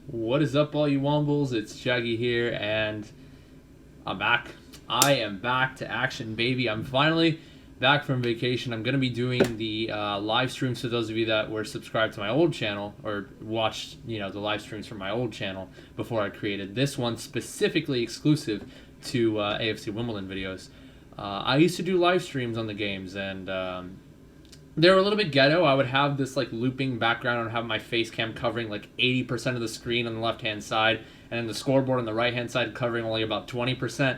What is up, all you Wombles? It's Jaggy here, and I'm back. I am back to action, baby. I'm finally back from vacation. I'm going to be doing the live streams for those of you that were subscribed to my old channel or watched, the live streams from my old channel before I created this one specifically exclusive to AFC Wimbledon videos. I used to do live streams on the games, and they were a little bit ghetto. I would have this looping background. I would have my face cam covering 80% of the screen on the left hand side, and then the scoreboard on the right hand side covering only about 20%.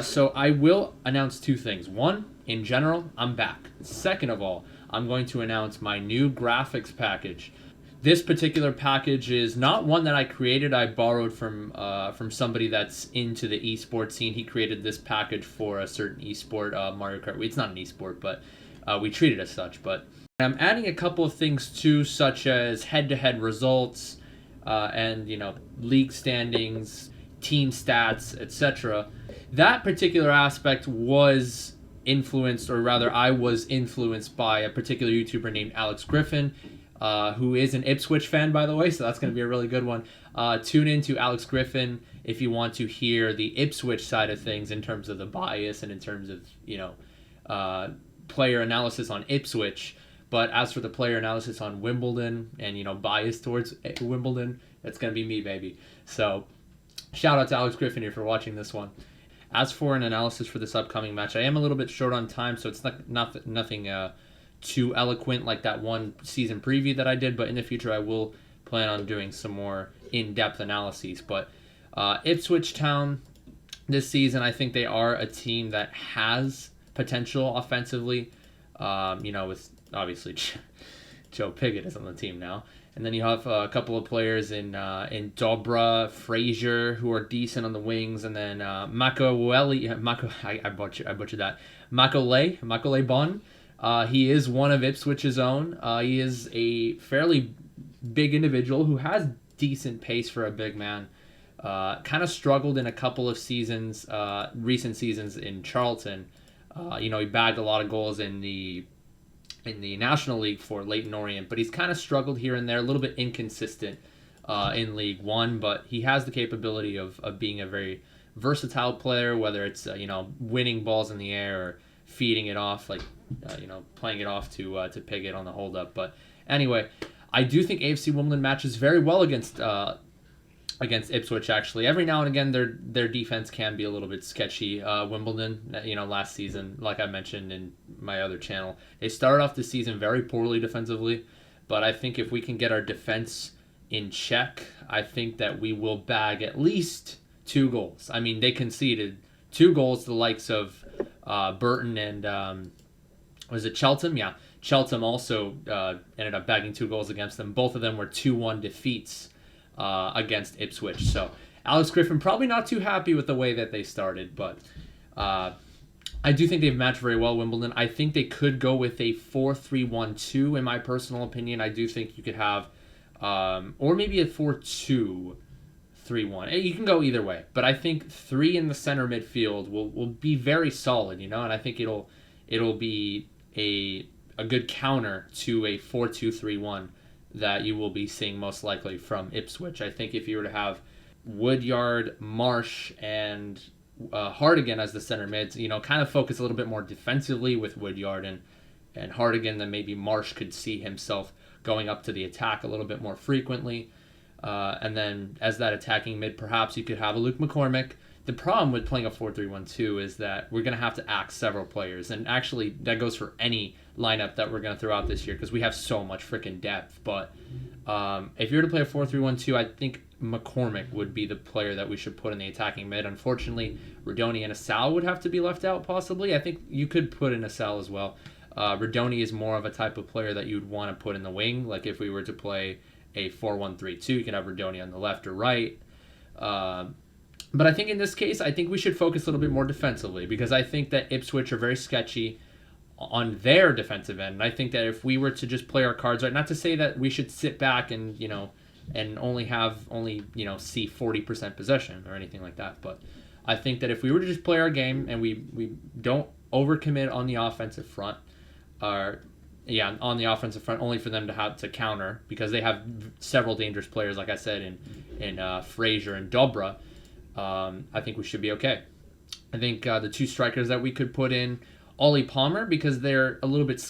So I will announce two things. One, in general, I'm back. Second of all, I'm going to announce my new graphics package. This particular package is not one that I created. I borrowed from somebody that's into the esports scene. He created this package for a certain esport, Mario Kart. It's not an esport, but we treat it as such. But I'm adding a couple of things too, such as head-to-head results, and league standings, team stats, etc. That particular aspect was influenced, or rather, I was influenced by a particular YouTuber named Alex Griffin, who is an Ipswich fan, by the way, so that's going to be a really good one. Tune in to Alex Griffin if you want to hear the Ipswich side of things in terms of the bias and in terms of, player analysis on Ipswich. But as for the player analysis on Wimbledon and, bias towards Wimbledon, it's going to be me, baby. So shout out to Alex Griffin here for watching this one. As for an analysis for this upcoming match, I am a little bit short on time, so it's nothing too eloquent like that one season preview that I did, but in the future I will plan on doing some more in-depth analyses. But Ipswich Town this season, I think they are a team that has potential offensively, with obviously Joe Piggott is on the team now. And then you have a couple of players in Dobra, Frazier, who are decent on the wings, and then I butchered that. Makole Bon. He is one of Ipswich's own. He is a fairly big individual who has decent pace for a big man. Kind of struggled in a couple of seasons, recent seasons in Charlton. He bagged a lot of goals in the National League for Leyton Orient, but he's kind of struggled here and there, a little bit inconsistent in League One, but he has the capability of being a very versatile player, whether it's winning balls in the air or feeding it off, playing it off to Piggott on the hold-up. But anyway, I do think AFC Wimbledon matches very well against Ipswich. Actually, every now and again their defense can be a little bit sketchy. Wimbledon, last season, like I mentioned in my other channel, they started off the season very poorly defensively, but I think if we can get our defense in check, I think that we will bag at least 2 goals. I mean, they conceded 2 goals to the likes of Burton and was it Cheltenham? Yeah, Cheltenham also ended up bagging 2 goals against them. Both of them were 2-1 defeats against Ipswich. So Alex Griffin probably not too happy with the way that they started, but I do think they've matched very well Wimbledon. I think they could go with a 4-3-1-2 in my personal opinion. I do think you could have or maybe a 4-2-3-1. You can go either way, but I think 3 in the center midfield will be very solid, and I think it'll be a good counter to a 4-2-3-1 that you will be seeing most likely from Ipswich. I think if you were to have Woodyard, Marsh, and Hartigan as the center mids, kind of focus a little bit more defensively with Woodyard and Hartigan, then maybe Marsh could see himself going up to the attack a little bit more frequently. And then as that attacking mid, perhaps you could have a Luke McCormick. The problem with playing a 4-3-1-2 is that we're going to have to axe several players. And actually, that goes for any lineup that we're going to throw out this year because we have so much freaking depth. But if you were to play a 4-3-1-2, I think McCormick would be the player that we should put in the attacking mid. Unfortunately, Rodoni and Asal would have to be left out possibly. I think you could put in Asal as well. Rodoni is more of a type of player that you'd want to put in the wing. Like if we were to play a 4-1-3-2, you can have Rodoni on the left or right. But I think in this case, I think we should focus a little bit more defensively because I think that Ipswich are very sketchy on their defensive end. And I think that if we were to just play our cards right, not to say that we should sit back and, and only see 40% possession or anything like that. But I think that if we were to just play our game and we don't overcommit on the offensive front, yeah, on the offensive front, only for them to have to counter because they have several dangerous players, like I said, in Frazier and Dobra. I think we should be okay. I think the two strikers that we could put in, Ollie Palmer, because they're a little bit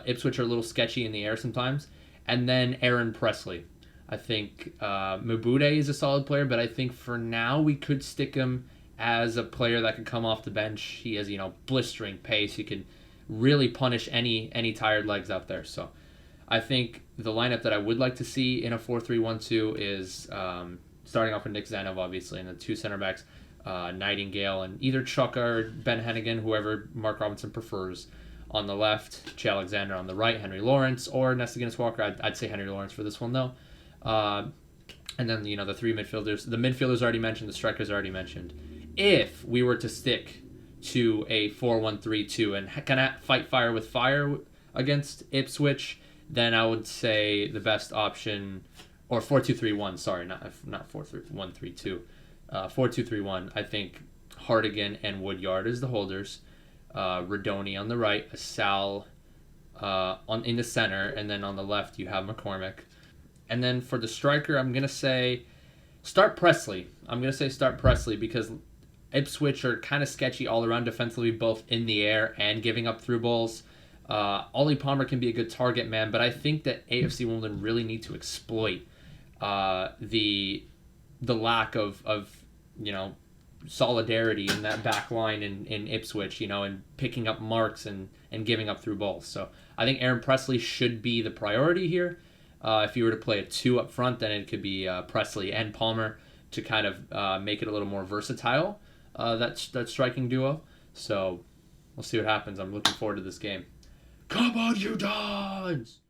Ipswich are a little sketchy in the air sometimes, and then Aaron Presley. I think Mabude is a solid player, but I think for now we could stick him as a player that could come off the bench. He has blistering pace. He can really punish any tired legs out there. So I think the lineup that I would like to see in a 4-3-1-2 is starting off with Nick Zanov, obviously, and the two center backs, Nightingale and either Chuka or Ben Hennigan, whoever Mark Robinson prefers. On the left, Che Alexander. On the right, Henry Lawrence or Nesta Guinness-Walker. I'd say Henry Lawrence for this one, though. And then, the three midfielders. The midfielders already mentioned. The strikers already mentioned. If we were to stick to a 4-1-3-2 and kind of fight fire with fire against Ipswich, then I would say the best option, or 4-2-3-1, sorry, not 4-1-3-2. 4-2-3-1, I think Hartigan and Woodyard is the holders. Radoni on the right, Asal in the center, and then on the left you have McCormick. And then for the striker, I'm going to say start Presley. Because Ipswich are kind of sketchy all around defensively, both in the air and giving up through balls. Ollie Palmer can be a good target man, but I think that AFC Wimbledon really need to exploit the lack of solidarity in that back line in Ipswich, and picking up marks and giving up through balls. So I think Aaron Presley should be the priority here. If you were to play a two up front, then it could be Presley and Palmer to kind of make it a little more versatile, that striking duo. So we'll see what happens. I'm looking forward to this game. Come on, you Dons!